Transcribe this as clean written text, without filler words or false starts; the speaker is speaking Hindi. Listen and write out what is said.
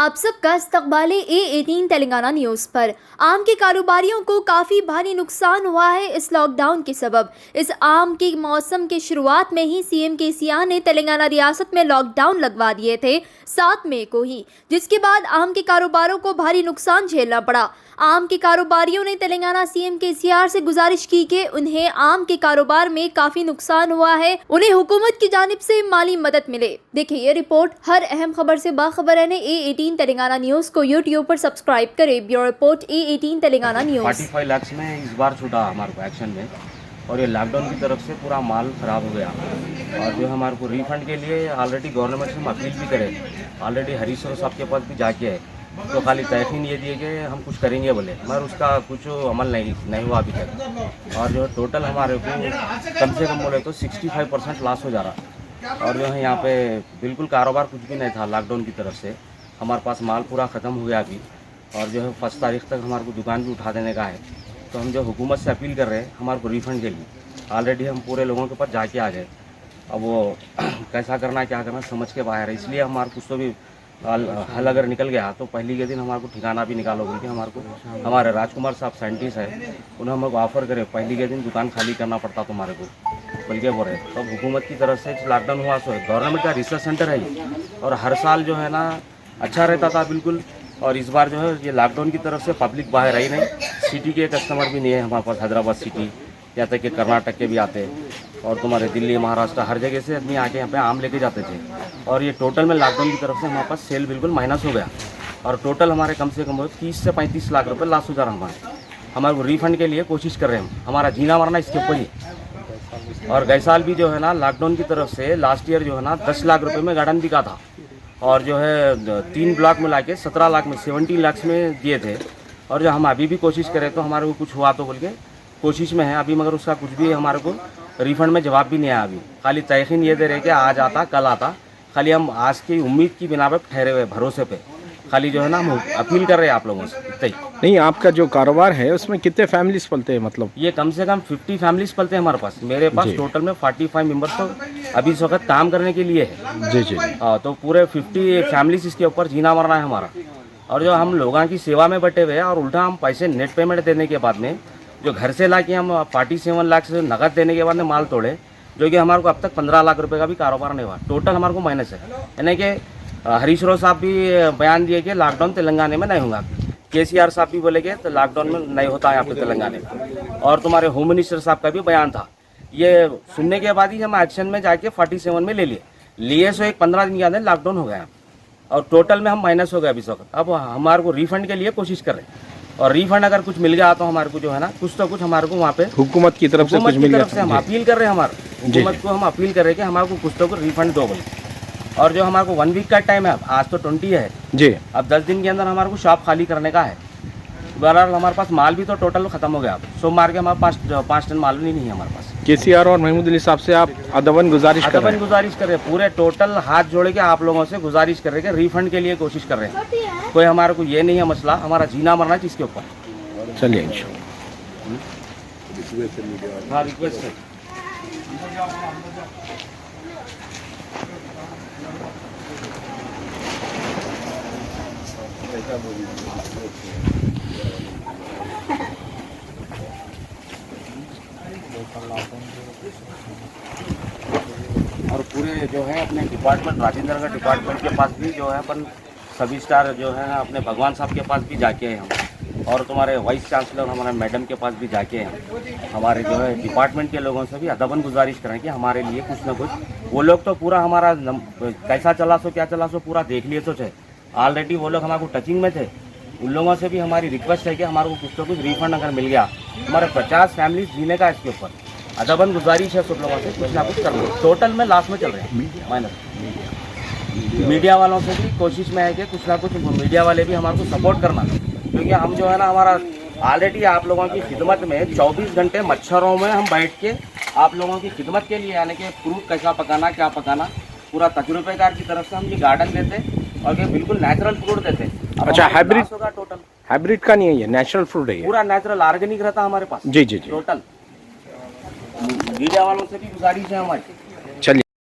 आप सबका इस्तकबाल A18 तेलंगाना न्यूज़ पर। आम के कारोबारियों को काफ़ी भारी नुकसान हुआ है इस लॉकडाउन के सबब। इस आम के मौसम के शुरुआत में ही सीएम केसीआर ने तेलंगाना रियासत में लॉकडाउन लगवा दिए थे 7 मई को ही, जिसके बाद आम के कारोबारों को भारी नुकसान झेलना पड़ा। आम के कारोबारियों ने तेलंगाना सीएम केसीआर से गुजारिश की कि उन्हें आम के कारोबार में काफ़ी नुकसान हुआ है, उन्हें हुकूमत की जानिब से माली मदद मिले। देखिए ये रिपोर्ट। हर अहम खबर से बाखबर रहने A18 तेलंगाना न्यूज़ को यूट्यूब पर सब्सक्राइब करें। Bureau report A18 Telangana news. 45 lakh में इस बार छूटा हमारे को एक्शन में, और ये लॉकडाउन की तरफ से पूरा माल ख़राब हो गया। और जो हमारे को रिफंड के लिए ऑलरेडी गवर्नमेंट से हम अपील भी करें, ऑलरेडी हरीश राव साहब के पास भी जाके है, तो खाली तयकीन ये दिए कि हम कुछ करेंगे बोले, मगर उसका कुछ अमल नहीं हुआ अभी तक। और जो टोटल हमारे को कम से कम बोले तो 65% लॉस हो जा रहा। और जो है यहाँ पे बिल्कुल कारोबार कुछ भी नहीं था लॉकडाउन की तरफ से। हमारे पास माल पूरा ख़त्म हो गया अभी, और जो है 1 तारीख तक हमारे को दुकान भी उठा देने का है। तो हम जो हुकूमत से अपील कर रहे हैं हमारे को रिफ़ंड के लिए, ऑलरेडी हम पूरे लोगों के पास जाके आ गए। अब वो कैसा करना क्या करना समझ के बाहर है, इसलिए हमारे कुछ तो भी हल अगर निकल गया तो पहली के दिन हमारे को ठिकाना भी निकालो बोल के हमारे को हमारे राजकुमार साहब साइंटिस्ट है, उन्हें हमको ऑफ़र करे पहली के दिन दुकान खाली करना पड़ता तो हमारे को बल्कि बोल रहे। तो हुकूमत की तरफ से लॉकडाउन हुआ सो गवर्नमेंट का रिसर्च सेंटर है ये, और हर साल जो है ना अच्छा रहता था बिल्कुल। और इस बार जो है ये लॉकडाउन की तरफ से पब्लिक बाहर आई नहीं, सिटी के कस्टमर भी नहीं है हमारे पास, हैदराबाद सिटी यहाँ तक कि कर्नाटक के भी आते हैं, और तुम्हारे दिल्ली महाराष्ट्र हर जगह से आदमी आके यहाँ पे आम लेके जाते थे। और ये टोटल में लॉकडाउन की तरफ से हमारे पास सेल बिल्कुल माइनस हो गया, और टोटल हमारे कम से कम 30 से 35 लाख रुपए लॉस हो जा रहा है। हमारे को रिफंड के लिए कोशिश कर रहे हैं हम, हमारा जीना मरना इसके ऊपर ही। और गए साल भी जो है ना लॉकडाउन की तरफ से लास्ट ईयर जो है ना 10 लाख रुपये में गार्डन बिका था, और जो है 3 ब्लॉक में लाके 17 लाख में 17 लाख में दिए थे। और जो हम अभी भी कोशिश करें तो हमारे को कुछ हुआ तो बोल के कोशिश में है अभी, मगर उसका कुछ भी हमारे को रिफंड में जवाब भी नहीं आया अभी। खाली तयकीन ये दे रहे कि आज आता कल आता, खाली हम आज की उम्मीद की बिना पर ठहरे हुए भरोसे पे खाली जो है ना हम अपील कर रहे हैं आप लोगों से, इतना ही। नहीं, आपका जो कारोबार है उसमें कितने फैमिलीज पलते हैं? मतलब ये कम से कम 50 फैमिलीज पलते हैं हमारे पास। मेरे पास टोटल में 45 मेंबर्स तो अभी इस वक्त काम करने के लिए है। जी जी। तो पूरे 50 फैमिलीज इसके ऊपर जीना मरना है हमारा। और जो हम लोगों की सेवा में बटे हुए हैं, और उल्टा हम पैसे नेट पेमेंट देने के बाद में जो घर से ला के हम 47 लाख से नकद देने के बाद में माल तोड़े, जो कि हमारे को अब तक 15 लाख रुपए का भी कारोबार नहीं हुआ। टोटल हमारे को माइनस है। यानी कि हरीश राव साहब भी बयान दिए कि लॉकडाउन तेलंगाना में नहीं होगा, केसीआर साहब भी बोले कि तो लॉकडाउन में नहीं होता है यहाँ पे तेलंगाना में, और तुम्हारे होम मिनिस्टर साहब का भी बयान था। ये सुनने के बाद ही हम एक्शन में जाके 47 में ले लिए सो एक 15 दिन के अंदर लॉकडाउन हो गया, और टोटल में हम माइनस हो गए अभी वक्त। अब हमारे को रिफंड के लिए कोशिश कर रहे हैं, और रिफंड अगर कुछ मिल गया तो हमारे को जो है ना कुछ तो कुछ हमारे को वहाँ पे हुकूमत की तरफ से कुछ मिल गया, हम अपील कर रहे हैं हमारे हुकूमत को, हम अपील कर रहे हैं कि हमारे को कुछ तो कुछ रिफंड दो बोले। और जो हमारे को 1 वीक का टाइम है, आज तो 20 है जी, अब 10 दिन के अंदर हमारे को शॉप खाली करने का है। बहरहाल हमारे पास माल भी तो टोटल खत्म हो गया। अब सोमवार के हमारे पास 5 टन माल भी नहीं है हमारे पास। केसीआर और महमूद अली साहब से आप अदबन गुजारिश कर रहे हैं? पूरे टोटल हाथ जोड़े के आप लोगों से गुजारिश कर रहे हैं, रिफंड के लिए कोशिश कर रहे हैं। कोई हमारे को ये नहीं है मसला, हमारा जीना मरना है इसके ऊपर। चलिए हाँ, रिक्वेस्ट है। और पूरे जो है अपने डिपार्टमेंट राजेंद्र नगर डिपार्टमेंट के पास भी जो है अपन सभी स्टार जो है अपने भगवान साहब के पास भी जाके हैं हम, और तुम्हारे वाइस चांसलर हमारे मैडम के पास भी जाके हैं। हमारे जो है डिपार्टमेंट के लोगों से भी अदबन गुजारिश करें कि हमारे लिए कुछ ना कुछ, वो लोग तो पूरा हमारा कैसा चला सो क्या चला सो पूरा देख लिए तो थे ऑलरेडी, वो लोग हमारे को टचिंग में थे। उन लोगों से भी हमारी रिक्वेस्ट है कि हमारे को कुछ तो कुछ रिफंड अगर मिल गया, हमारे 50 फैमिली जीने का इसके ऊपर अदबन गुजारिश है सब लोगों से कुछ ना कुछ कर लो। टोटल में लास्ट में चल रहे हैं माइनस। मीडिया वालों से भी कोशिश में है कि कुछ ना कुछ मीडिया वाले भी हमारे को सपोर्ट करना, क्योंकि हम जो है ना हमारा ऑलरेडी आप लोगों की खिदमत में 24 घंटे मच्छरों में हम बैठ के आप लोगों की खिदमत के लिए, यानी कि फ्रूट कैसा पकाना क्या पकाना पूरा तजुर्बेकार की तरफ से हम ये गार्डन देते और ये बिल्कुल नेचुरल फ्रूट देते। अच्छा, हाइब्रिड होगा टोटल? हाइब्रिड का नहीं है, ये नेचुरल फ्रूट है, पूरा नेचुरल ऑर्गेनिक रहता हमारे पास। जी जी जी। टोटल मीडिया वालों से भी गुजारिश है हमारी